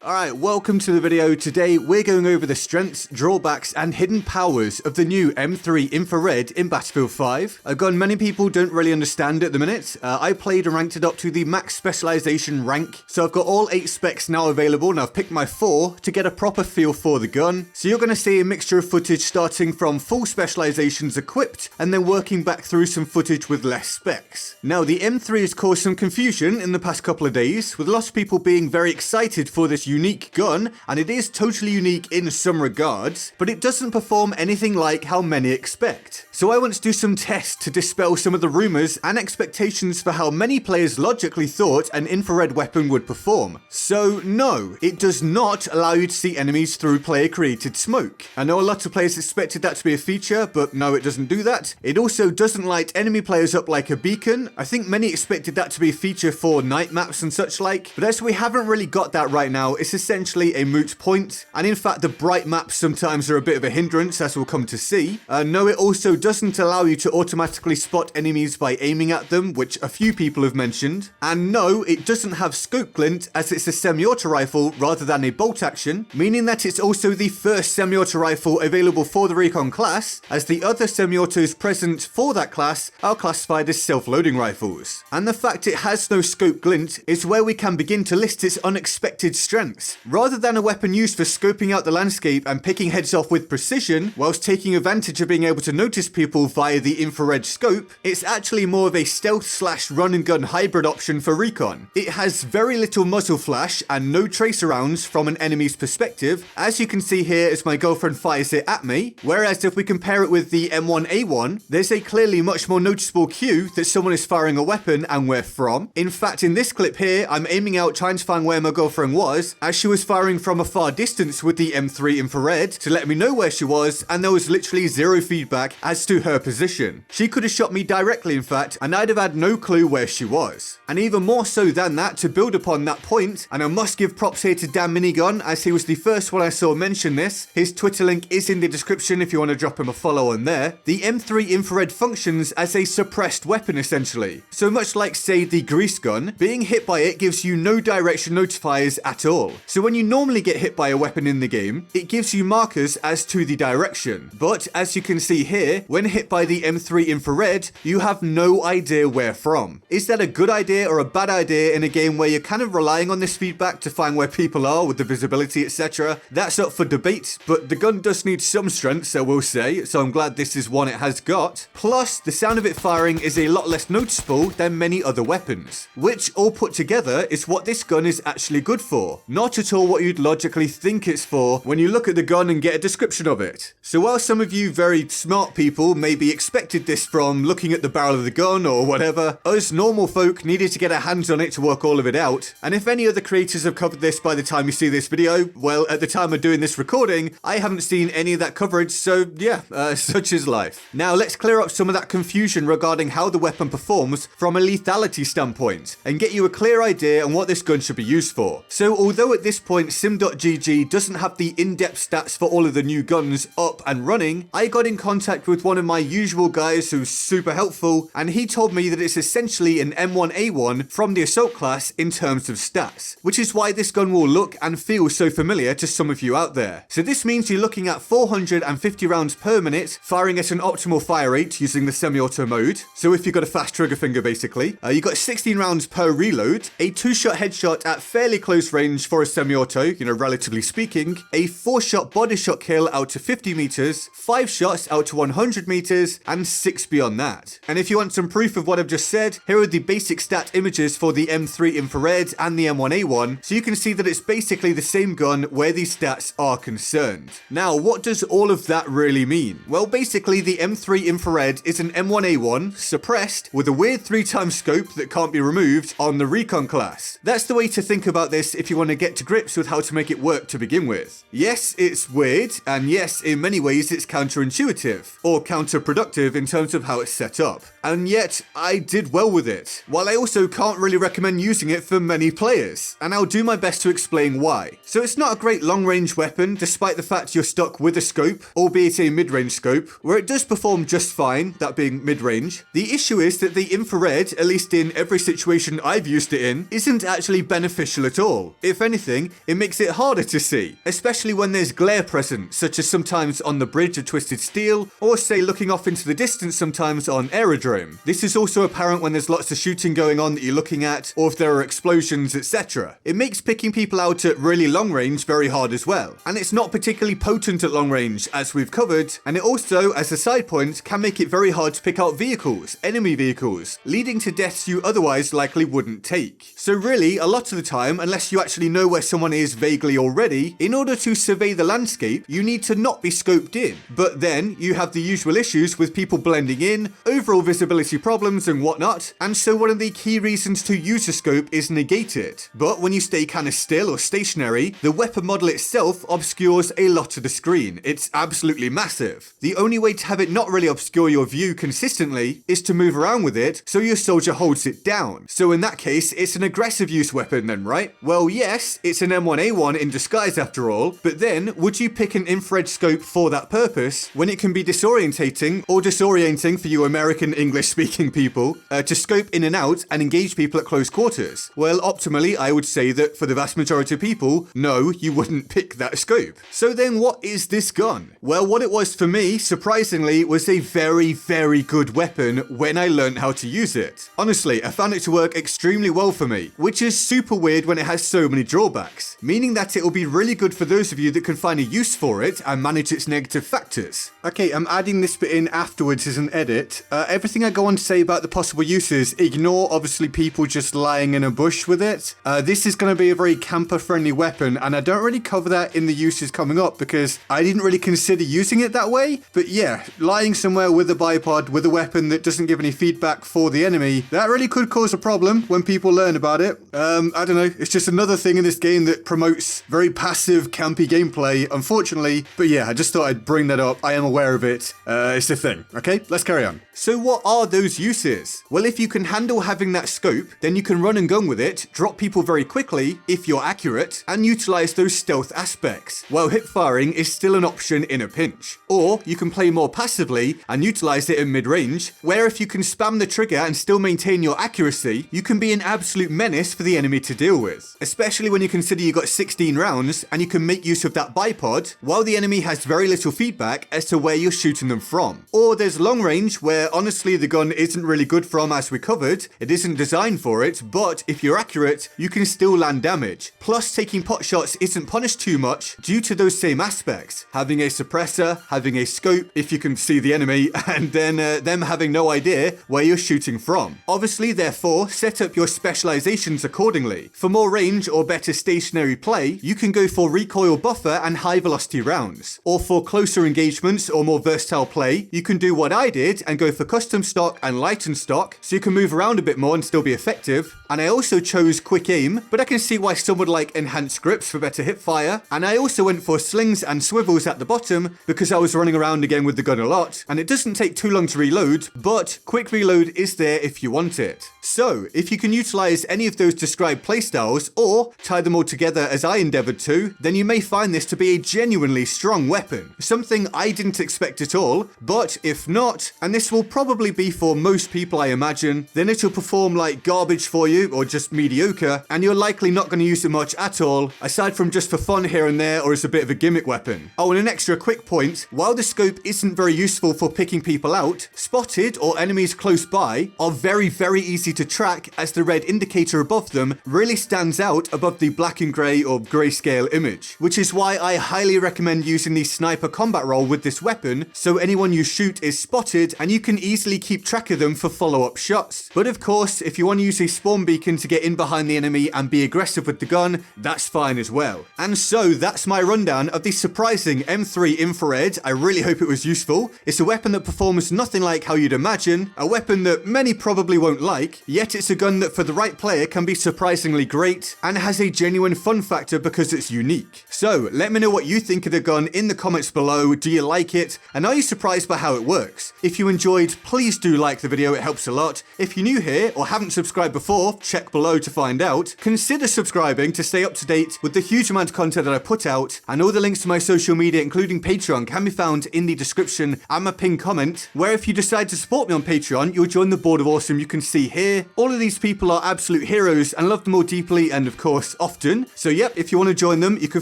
Alright, welcome to the video. Today we're going over the strengths, drawbacks and hidden powers of the new M3 Infrared in Battlefield 5. A gun many people don't really understand at the minute. I played and ranked it up to the max specialization rank, so I've got all 8 specs now available and I've picked my 4 to get a proper feel for the gun. So you're going to see a mixture of footage starting from full specializations equipped and then working back through some footage with less specs. Now the M3 has caused some confusion in the past couple of days, with lots of people being very excited for this unique gun, and it is totally unique in some regards, but it doesn't perform anything like how many expect. So I want to do some tests to dispel some of the rumours and expectations for how many players logically thought an infrared weapon would perform. So no, it does not allow you to see enemies through player created smoke. I know a lot of players expected that to be a feature, but no, it doesn't do that. It also doesn't light enemy players up like a beacon. I think many expected that to be a feature for night maps and such like, but as we haven't really got that right now, it's essentially a moot point, and in fact the bright maps sometimes are a bit of a hindrance, as we'll come to see. No, it also doesn't allow you to automatically spot enemies by aiming at them, which a few people have mentioned. And no, it doesn't have scope glint, as it's a semi-auto rifle rather than a bolt action, meaning that it's also the first semi-auto rifle available for the recon class, as the other semi-autos present for that class are classified as self-loading rifles. And the fact it has no scope glint is where we can begin to list its unexpected strengths. Rather than a weapon used for scoping out the landscape and picking heads off with precision, whilst taking advantage of being able to notice people via the infrared scope, it's actually more of a stealth / run and gun hybrid option for recon. It has very little muzzle flash and no tracer rounds from an enemy's perspective, as you can see here as my girlfriend fires it at me, whereas if we compare it with the M1A1, there's a clearly much more noticeable cue that someone is firing a weapon and where from. In fact, in this clip here, I'm aiming out trying to find where my girlfriend was, as she was firing from a far distance with the M3 infrared to let me know where she was, and there was literally zero feedback as to her position. She could have shot me directly, in fact, and I'd have had no clue where she was. And even more so than that, to build upon that point, and I must give props here to Dan Minigun, as he was the first one I saw mention this. His Twitter link is in the description if you want to drop him a follow on there. The M3 infrared functions as a suppressed weapon essentially. So much like, say, the grease gun, being hit by it gives you no direction notifiers at all. So when you normally get hit by a weapon in the game, it gives you markers as to the direction. But as you can see here, when hit by the M3 infrared, you have no idea where from. Is that a good idea or a bad idea in a game where you're kind of relying on this feedback to find where people are with the visibility, etc.? That's up for debate, but the gun does need some strength, so we'll say, so I'm glad this is one it has got. Plus, the sound of it firing is a lot less noticeable than many other weapons, which all put together is what this gun is actually good for. Not at all what you'd logically think it's for when you look at the gun and get a description of it. So while some of you very smart people maybe expected this from looking at the barrel of the gun or whatever, us normal folk needed to get our hands on it to work all of it out. And if any other creators have covered this by the time you see this video, well, at the time of doing this recording, I haven't seen any of that coverage, so yeah, such is life. Now let's clear up some of that confusion regarding how the weapon performs from a lethality standpoint, and get you a clear idea on what this gun should be used for. So although at this point sim.gg doesn't have the in-depth stats for all of the new guns up and running, I got in contact with one of my usual guys who's super helpful, and he told me that it's essentially an M1A1 from the assault class in terms of stats, which is why this gun will look and feel so familiar to some of you out there. So this means you're looking at 450 rounds per minute, firing at an optimal fire rate using the semi-auto mode. So if you've got a fast trigger finger basically, you got 16 rounds per reload, a 2-shot headshot at fairly close range for a semi-auto, you know, relatively speaking, a 4-shot body shot kill out to 50 meters, 5 shots out to 100 meters, and 6 beyond that. And if you want some proof of what I've just said, here are the basic stat images for the M3 infrared and the M1A1, so you can see that it's basically the same gun where these stats are concerned. Now, what does all of that really mean? Well, basically the M3 infrared is an M1A1 suppressed with a weird 3x scope that can't be removed on the recon class. That's the way to think about this if you want to get to grips with how to make it work to begin with. Yes, it's weird, and yes, in many ways it's counterintuitive, or counterproductive in terms of how it's set up. And yet, I did well with it, while I also can't really recommend using it for many players, and I'll do my best to explain why. So it's not a great long-range weapon, despite the fact you're stuck with a scope, albeit a mid-range scope, where it does perform just fine, that being mid-range. The issue is that the infrared, at least in every situation I've used it in, isn't actually beneficial at all. If anything, it makes it harder to see, especially when there's glare present, such as sometimes on the bridge of Twisted Steel, or say looking off into the distance sometimes on Aerodrome. This is also apparent when there's lots of shooting going on that you're looking at, or if there are explosions, etc. It makes picking people out at really long range very hard as well, and it's not particularly potent at long range, as we've covered, and it also, as a side point, can make it very hard to pick out vehicles, enemy vehicles, leading to deaths you otherwise likely wouldn't take. So really, a lot of the time, unless you actually know where someone is vaguely already, in order to survey the landscape, you need to not be scoped in. But then, you have the usual issues with people blending in, overall visibility problems and whatnot, and so one of the key reasons to use a scope is negated. But when you stay kinda still or stationary, the weapon model itself obscures a lot of the screen. It's absolutely massive. The only way to have it not really obscure your view consistently is to move around with it so your soldier holds it down. So in that case, it's an aggressive use weapon then, right? Well, yes, it's an M1A1 in disguise after all, but then would you pick an infrared scope for that purpose when it can be disorientating or disorienting for you American English speaking people to scope in and out and engage people at close quarters? Well, optimally, I would say that for the vast majority of people, no, you wouldn't pick that scope. So then what is this gun? Well, what it was for me, surprisingly, was a very, very good weapon when I learned how to use it. Honestly, I found it to work extremely well for me, which is super weird when it has so many drawbacks, meaning that it will be really good for those of you that can find a use for it and manage its negative factors. Okay, I'm adding this bit in afterwards as an edit. Everything I go on to say about the possible uses, ignore obviously people just lying in a bush with it. This is going to be a very camper-friendly weapon, and I don't really cover that in the uses coming up because I didn't really consider using it that way. But yeah, lying somewhere with a bipod with a weapon that doesn't give any feedback for the enemy, that really could cause a problem when people learn about it. I don't know, it's just another thing in this game that promotes very passive, campy gameplay, unfortunately. But yeah, I just thought I'd bring that up. I am aware of it. It's a thing. Okay, let's carry on. So what are those uses? Well, if you can handle having that scope, then you can run and gun with it, drop people very quickly if you're accurate, and utilize those stealth aspects, while hip firing is still an option in a pinch. Or you can play more passively and utilize it in mid-range, where if you can spam the trigger and still maintain your accuracy, you can be an absolute menace for the enemy to deal with. Especially when you consider you got 16 rounds and you can make use of that bipod, while the enemy has very little feedback as to where you're shooting them from. Or there's long range, where honestly the gun isn't really good from, as we covered. It isn't designed for it, but if you're accurate, you can still land damage. Plus, taking pot shots isn't punished too much due to those same aspects. Having a suppressor, having a scope if you can see the enemy, and then them having no idea where you're shooting from. Obviously, therefore, set up your specializations accordingly. For more range or better stationary play, you can go for recoil buffer and high velocity rounds. Or for closer engagements or more versatile play, you can do what I did and go for custom stock and lightened stock, so you can move around a bit more and still be effective. And I also chose quick aim, but I can see why some would like enhanced grips for better hip fire. And I also went for slings and swivels at the bottom because I was running around again with the gun a lot, and it doesn't take too long to reload, but quick reload is there if you want it. So, if you can utilize any of those described playstyles, or tie them all together as I endeavored to, then you may find this to be a genuinely strong weapon. Something I didn't expect at all, but if not, and this will probably be for most people I imagine, then it'll perform like garbage for you, or just mediocre, and you're likely not going to use it much at all, aside from just for fun here and there, or as a bit of a gimmick weapon. Oh, and an extra quick point, while the scope isn't very useful for picking people out, spotted or enemies close by are very, very easy to track, as the red indicator above them really stands out above the black and grey or grayscale image, which is why I highly recommend using the sniper combat role with this weapon, so anyone you shoot is spotted and you can easily keep track of them for follow-up shots. But of course, if you want to use a spawn beacon to get in behind the enemy and be aggressive with the gun, that's fine as well. And so that's my rundown of the surprising M3 infrared. I really hope it was useful. It's a weapon that performs nothing like how you'd imagine, a weapon that many probably won't like, yet it's a gun that for the right player can be surprisingly great and has a genuine fun factor because it's unique. So let me know what you think of the gun in the comments below. Do you like it? And are you surprised by how it works? If you enjoyed, please do like the video, it helps a lot. If you're new here or haven't subscribed before, check below to find out. Consider subscribing to stay up to date with the huge amount of content that I put out, and all the links to my social media including Patreon can be found in the description and my pinned comment, where if you decide to support me on Patreon, you'll join the board of awesome you can see here. here. All of these people are absolute heroes and love them all deeply and of course often. So yep, if you want to join them, you can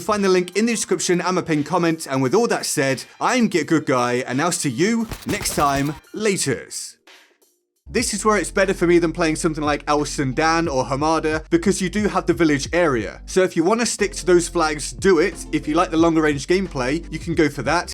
find the link in the description and my pinned comment. And with all that said, I'm GetGoodGuy, and I'll see you next time. Laters. This is where it's better for me than playing something like Al Sundan or Hamada, because you do have the village area. So if you want to stick to those flags, do it. If you like the longer range gameplay, you can go for that.